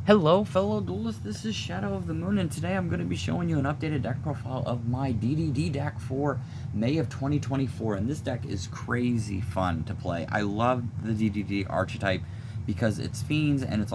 Hello fellow duelists, this is Shadow of the Moon, and today I'm going to be showing you an updated deck profile of my DDD deck for May of 2024, and this deck is crazy fun to play. I love the DDD archetype because it's fiends, and it's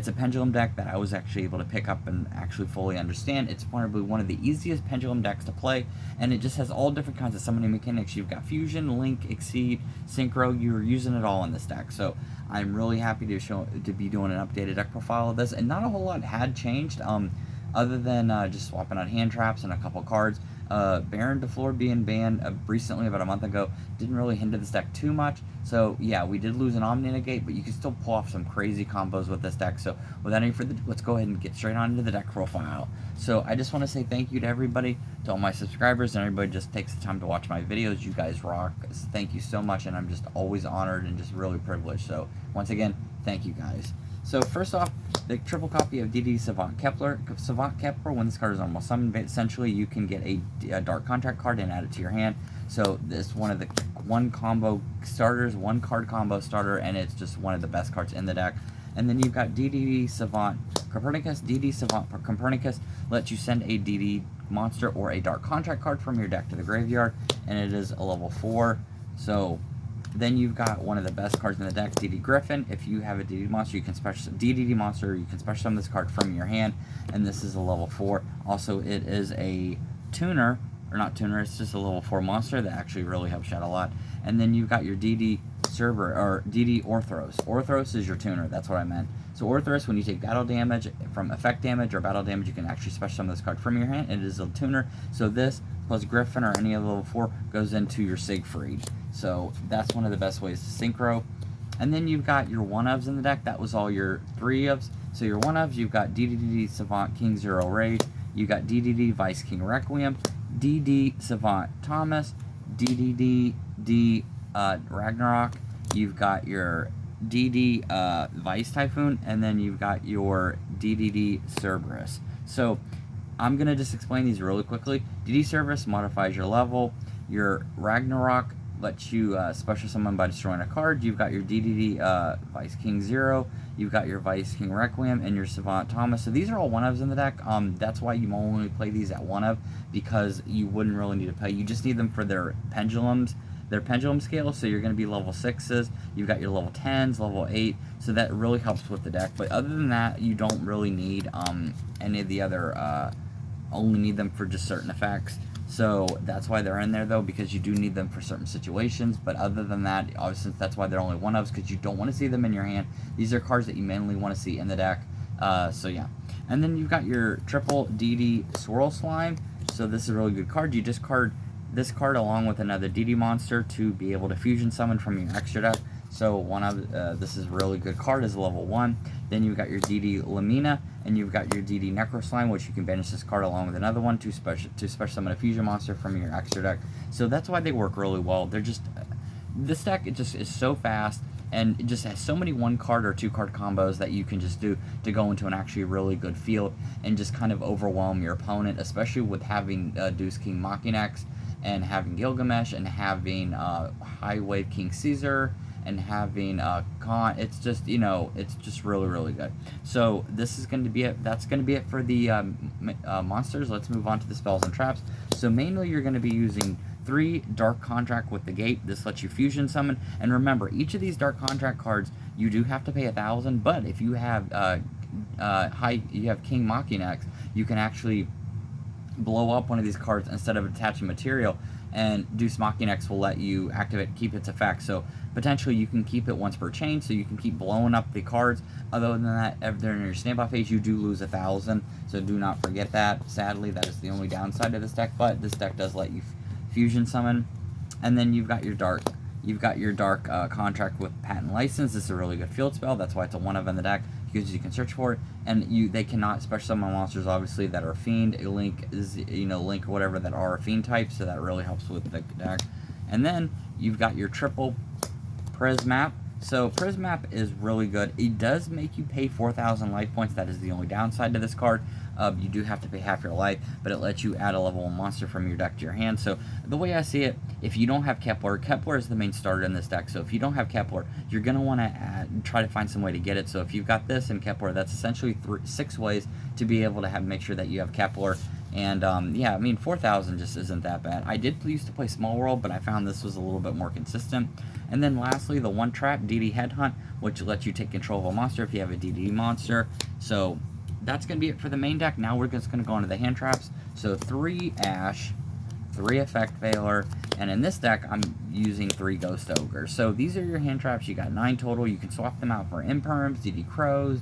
a pendulum deck that I was actually able to pick up and actually fully understand. It's probably one of the easiest pendulum decks to play, and it just has all different kinds of summoning mechanics. You've got Fusion, Link, Exceed, Synchro. You're using it all in this deck, so I'm really happy to be doing an updated deck profile of this, and not a whole lot had changed, other than just swapping out hand traps and a couple cards. Baron DeFleur being banned recently, about a month ago, didn't really hinder this deck too much. So yeah, we did lose an Omni Negate, but you can still pull off some crazy combos with this deck. So without any further ado, let's go ahead and get straight on into the deck profile. So I just want to say thank you to everybody, to all my subscribers, and everybody just takes the time to watch my videos. You guys rock. Thank you so much, and I'm just always honored and just really privileged. So once again, thank you guys. So first off, the triple copy of DD Savant Kepler. Savant Kepler, when this card is almost summoned, essentially you can get a Dark Contract card and add it to your hand. So this is one of the one card combo starter, and it's just one of the best cards in the deck. And then you've got DD Savant Copernicus. DD Savant Copernicus lets you send a DD monster or a Dark Contract card from your deck to the graveyard, and it is a level 4. So then you've got one of the best cards in the deck, DD Griffin. If you have a DD monster, you can special summon this card from your hand, and this is a level 4. Also, it is a tuner, or not tuner, it's just a level 4 monster that actually really helps you out a lot. And then you've got your DD Server, or DD Orthros. Orthros is your tuner, that's what I meant. So Orthros, when you take battle damage from effect damage or battle damage, you can actually special summon this card from your hand. It is a tuner, so this plus Griffin or any other level 4 goes into your Siegfried. So that's one of the best ways to synchro. And then you've got your 1-ofs in the deck. That was all your 3-ofs. So your 1-ofs, you've got DDD Savant King Zero Rage, you got DDD Vice King Requiem, DD Savant Thomas, DDD Ragnarok, you've got your DD Vice Typhoon, and then you've got your DDD Cerberus. So I'm going to just explain these really quickly. DD Cerberus modifies your level. Your Ragnarok lets you special summon by destroying a card. You've got your DDD Vice King Zero. You've got your Vice King Requiem and your Savant Thomas. So these are all 1-ofs in the deck. That's why you only play these at 1-of, because you wouldn't really need to play. You just need them for their pendulum scale. So you're going to be level 6s. You've got your level 10s, level 8. So that really helps with the deck. But other than that, you don't really need any of the other. Only need them for just certain effects. So that's why they're in there, though, because you do need them for certain situations. But other than that, obviously that's why they're only 1-ofs, because you don't want to see them in your hand. These are cards that you mainly want to see in the deck. So yeah. And then you've got your triple DD Swirl Slime. So this is a really good card. You discard this card along with another DD monster to be able to fusion summon from your extra deck. So this is a really good card, is level 1. Then you've got your DD Lamina, and you've got your DD Necro Slime, which you can banish this card along with another one to special summon a fusion monster from your extra deck. So that's why they work really well. They're just this deck, it just is so fast, and it just has so many 1-card or 2-card combos that you can just do to go into an actually really good field and just kind of overwhelm your opponent, especially with having Deuce King Machinax, and having Gilgamesh, and having High Wave King Caesar, and having Khan. It's just, it's just really, really good. So this is going to be it. That's going to be it for the monsters. Let's move on to the spells and traps. So mainly you're going to be using 3 Dark Contract with the Gate. This lets you fusion summon. And remember, each of these Dark Contract cards, you do have to pay 1,000. But if you have King Machinax, you can actually blow up one of these cards instead of attaching material, and Deuce Machinax will let you keep its effect. So potentially you can keep it once per chain, so you can keep blowing up the cards. Other than that, if they're in your standby phase, you do lose 1,000, so do not forget that. Sadly, that is the only downside of this deck, but this deck does let you fusion summon. And then you've got your dark contract with patent license. This is a really good field spell. That's why it's a 1-of in the deck, because you can search for it, and they cannot special summon monsters, obviously, that are fiend. Link is, Link or whatever, that are a fiend type, so that really helps with the deck. And then you've got your triple Prismap. So Prismap is really good. It does make you pay 4,000 life points. That is the only downside to this card. You do have to pay half your life, but it lets you add a level 1 monster from your deck to your hand. So the way I see it, if you don't have Kepler, Kepler is the main starter in this deck. So if you don't have Kepler, you're going to want to try to find some way to get it. So if you've got this and Kepler, that's essentially 6 ways to be able to make sure that you have Kepler. And yeah, I mean, 4,000 just isn't that bad. I did used to play Small World, but I found this was a little bit more consistent. And then lastly, the one trap, DD Headhunt, which lets you take control of a monster if you have a DD monster. So that's going to be it for the main deck. Now we're just going to go into the hand traps. So 3 Ash, 3 Effect Veiler, and in this deck, I'm using 3 Ghost Ogre. So these are your hand traps. You got 9 total. You can swap them out for Imperms, DD Crows,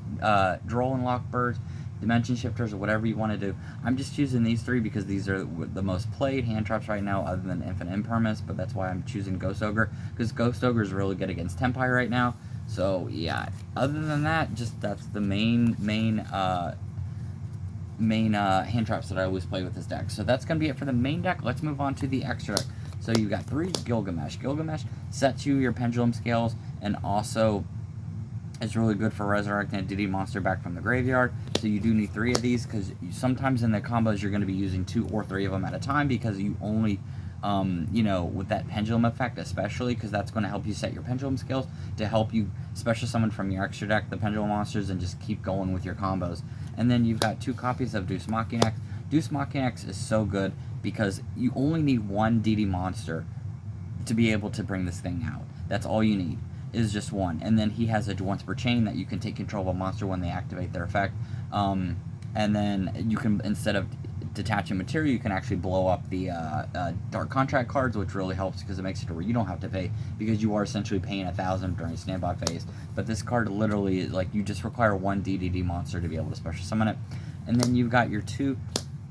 Droll and Lockbirds, Dimension Shifters, or whatever you want to do. I'm just choosing these 3 because these are the most played hand traps right now, other than Infinite Impermanence, but that's why I'm choosing Ghost Ogre, because Ghost Ogre is really good against Tempire right now. So yeah, other than that, just that's the main hand traps that I always play with this deck. So that's going to be it for the main deck. Let's move on to the extra deck. So you've got 3 Gilgamesh. Gilgamesh sets you your pendulum scales, and also it's really good for resurrecting a DD monster back from the graveyard. So you do need 3 of these, because sometimes in the combos you're going to be using 2 or 3 of them at a time, because you only you know, with that pendulum effect especially, because that's going to help you set your pendulum skills to help you special summon from your extra deck the pendulum monsters and just keep going with your combos. And then you've got 2 copies of Deus Machinax. Deus Machinax is so good because you only need 1 DD monster to be able to bring this thing out. That's all you need, is just 1. And then he has a once per chain that you can take control of a monster when they activate their effect. And then you can, instead of detaching material, you can actually blow up the Dark Contract cards, which really helps because it makes it to where you don't have to pay, because you are essentially paying 1,000 during standby phase. But this card literally is like, you just require 1 DDD monster to be able to special summon it. And then you've got your 2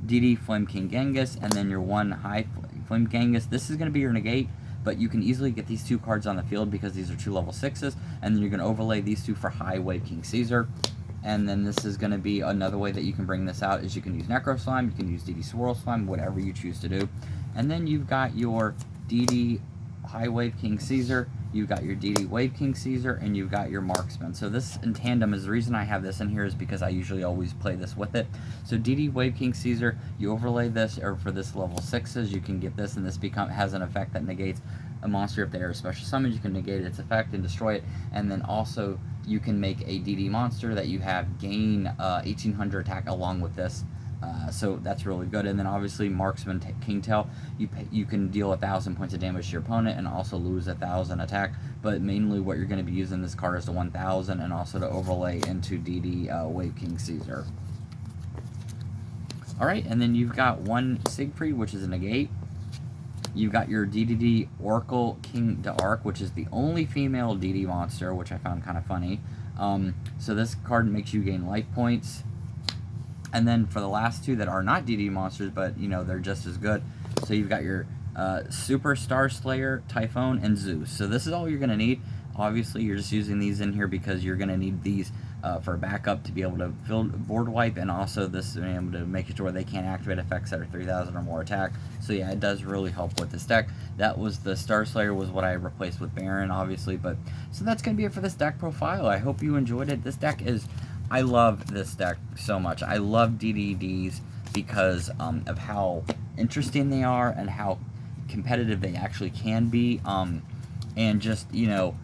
DD Flame King Genghis, and then your 1 High Flame Genghis. This is going to be your negate, but you can easily get these 2 cards on the field because these are 2 level 6s, and then you're going to overlay these 2 for High Wave King Caesar. And then this is going to be another way that you can bring this out, is you can use Necro Slime, you can use DD Swirl Slime, whatever you choose to do. And then you've got your DD High Wave King Caesar, you've got your DD Wave King Caesar, and you've got your Marksman. So this in tandem is the reason I have this in here, is because I usually always play this with it. So DD Wave King Caesar, you overlay this, or for this level 6s, you can get this, and this has an effect that negates a monster if they are special summoned. You can negate its effect and destroy it, and then also you can make a DD monster that you have gain 1,800 attack along with this. So that's really good. And then obviously Marksman Kingtail, you can deal 1,000 points of damage to your opponent and also lose 1,000 attack. But mainly what you're going to be using this card is the 1,000, and also to overlay into DD Wave King Caesar. Alright, and then you've got 1 Siegfried, which is a negate. You've got your DDD Oracle King D'Arc, which is the only female DD monster, which I found kind of funny. So this card makes you gain life points. And then for the last 2 that are not DD monsters, but you know, they're just as good. So you've got your Super Star Slayer, Typhoon, and Zeus. So this is all you're going to need. Obviously, you're just using these in here because you're going to need these for backup to be able to board wipe, and also this being able to make it to where they can't activate effects that are 3,000 or more attack. So yeah, it does really help with this deck. That was the Star Slayer was what I replaced with Baron, obviously. But so that's going to be it for this deck profile. I hope you enjoyed it. This deck is, I love this deck so much. I love DDDs because of how interesting they are and how competitive they actually can be. And just, you know,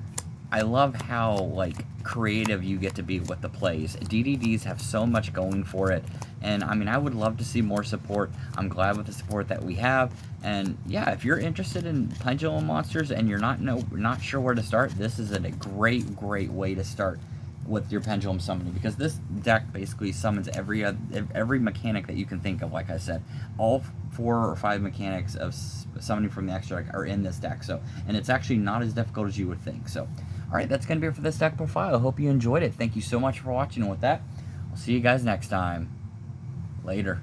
I love how, like, creative you get to be with the plays. DDDs have so much going for it, and I mean, I would love to see more support. I'm glad with the support that we have, and yeah, if you're interested in pendulum monsters and you're not sure where to start, this is a great way to start with your pendulum summoning, because this deck basically summons every mechanic that you can think of. Like I said, all 4 or 5 mechanics of summoning from the extra deck are in this deck. So, and it's actually not as difficult as you would think. So, all right, that's going to be it for this deck profile. I hope you enjoyed it. Thank you so much for watching, and with that, I'll see you guys next time. Later.